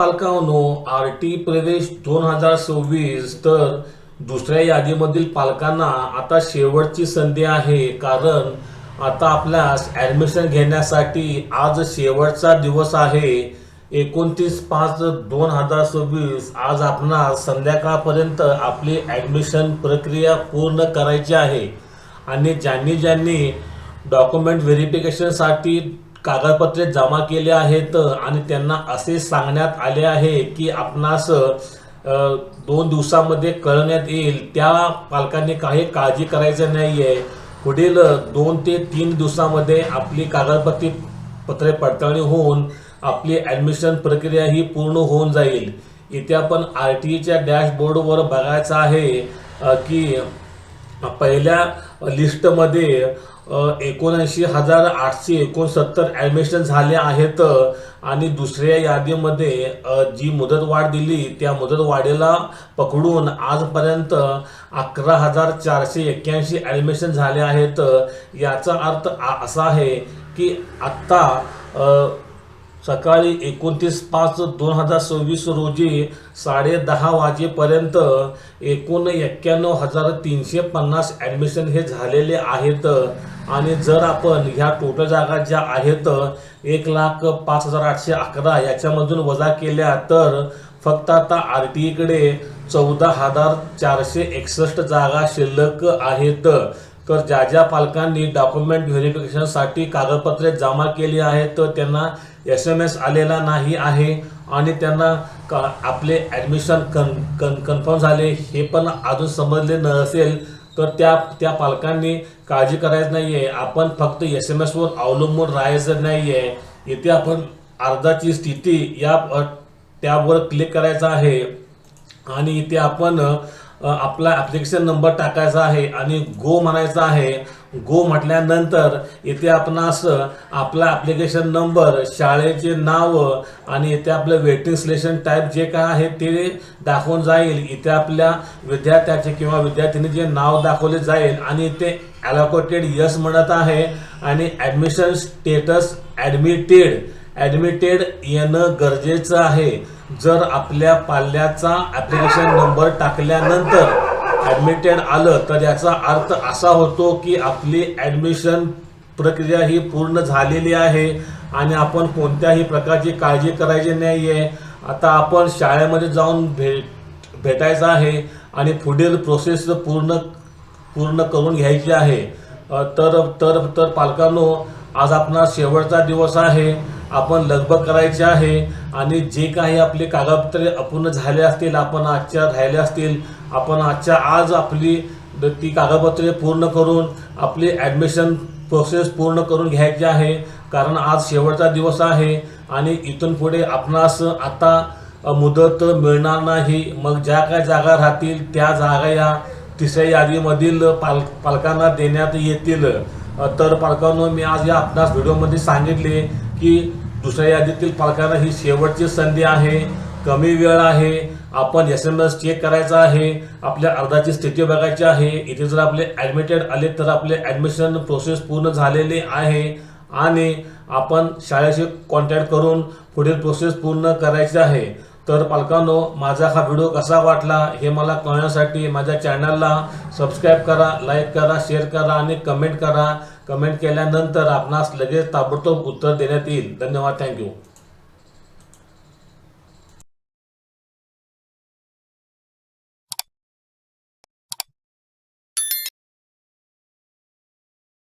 पालकांनो, RT प्रवेश 2026 तर दुसऱ्या यादीमधील पालकांना आता शेवटची संधी आहे. कारण आता आपल्यास ॲडमिशन घेण्यासाठी आज शेवटचा दिवस आहे. 29/5/2026 आज आपणास संध्याकाळपर्यंत आपली ॲडमिशन प्रक्रिया पूर्ण करायची आहे. आणि ज्यांनी डॉक्युमेंट व्हेरिफिकेशनसाठी कागदपत्रे जमा केले आहेत आणि त्यांना असे सांगण्यात आले आहे की आपणास 2 दिवसामध्ये कळवण्यात येईल, त्या पालकांनी काही काळजी करायची नाही आहे. पुढील 2 ते 3 दिवसामध्ये आपली कागदपत्रे पडताळणी होऊन आपली ॲडमिशन प्रक्रिया ही पूर्ण होऊन जाईल. इथे आपण RTEच्या डॅशबोर्डवर बघायचं आहे की पहिल्या लिस्टमध्ये 79,869 ॲडमिशन झाले आहेत आणि दुसऱ्या यादीमध्ये जी मुदतवाढ दिली त्या मुदतवाढीला पकडून आजपर्यंत 11,481 ॲडमिशन झाले आहेत. याचा अर्थ असा आहे की आत्ता सकाळी 29/5/2026 रोजी 10:30 वाजेपर्यंत एकूण 91,350 ॲडमिशन हे झालेले आहेत. आणि जर आपण ह्या टोटल जागा ज्या आहेत 1,05,811 याच्यामधून वजा केल्या तर फक्त आता RTEकडे 14,461 जागा शिल्लक आहेत. तर ज्या पालकांनी डॉक्युमेंट व्हेरिफिकेशनसाठी कागदपत्रे जमा केली आहेत त्यांना SMS आलेला नाही आहे आणि त्यांना आपले ॲडमिशन कन्फर्म झाले हे पण अजून समजले नसेल तर त्या पालकांनी काळजी करायची नाही आहे. आपण फक्त SMSवर अवलंबून राहायचं नाही आहे. इथे आपण अर्जाची स्थिती या टॅबवर क्लिक करायचं आहे आणि इथे आपण आपला ॲप्लिकेशन नंबर टाकायचा आहे आणि गो म्हणायचा आहे. गो म्हटल्यानंतर इथे आपणास आपला ॲप्लिकेशन नंबर, शाळेचे नाव आणि इथे आपलं वेटिंग सिलेक्शन टाईप जे काय आहे ते दाखवून जाईल. इथे आपल्या विद्यार्थ्याचे किंवा विद्यार्थिनी जे नाव दाखवले जाईल आणि इथे ॲलोकेटेड यस म्हणत आहे आणि ॲडमिशन स्टेटस ॲडमिटेड येणं गरजेचं आहे. जर आपल्या पाल्याचा ॲप्लिकेशन नंबर टाकल्यानंतर ॲडमिटेड आलं तर याचा अर्थ असा होतो की आपली ॲडमिशन प्रक्रिया ही पूर्ण झालेली आहे आणि आपण कोणत्याही प्रकारची काळजी करायची नाही आहे. आता आपण शाळेमध्ये जाऊन भेटायचं आहे आणि पुढील प्रोसेस पूर्ण करून घ्यायची आहे. तर पालकांनो, आज आपला शेवटचा दिवस आहे. आपण लगबग करायची आहे आणि जे काही आपले कागदपत्रे अपूर्ण झाले असतील, आपण आजच्या राहिले असतील, आपण आज आपली ती कागदपत्रे पूर्ण करून आपली ॲडमिशन प्रोसेस पूर्ण करून घ्यायची आहे. कारण आज शेवटचा दिवस आहे आणि इथून पुढे आपणास आता मुदत मिळणार नाही. मग ज्या काही जागा राहतील त्या जागा या तिसऱ्या यादीमधील पालकांना देण्यात येतील. तर पालकांनो, मी आज या आपणास व्हिडिओमध्ये सांगितले की दुसऱ्या यादीतील पालकांना ही शेवटची संधी आहे. कमी वेळ आहे. आपण SMS चेक करायचा आहे. आपल्या अर्जाची स्थिती बघायची आहे. इथे जर आपले ॲडमिटेड आले तर आपले ॲडमिशन प्रोसेस पूर्ण झालेली आहे आणि आपण शाळेशी कॉन्टॅक्ट करून पुढील प्रोसेस पूर्ण करायची आहे. तर पालकांनो, माझा हा व्हिडिओ कसा वाटला हे मला कळण्यासाठी माझ्या चॅनलला सबस्क्राईब करा, लाईक करा, शेअर करा आणि कमेंट करा. कमेंट केल्यानंतर आपणास लगेच ताबडतोब उत्तर देण्यात येईल. धन्यवाद. थँक्यू.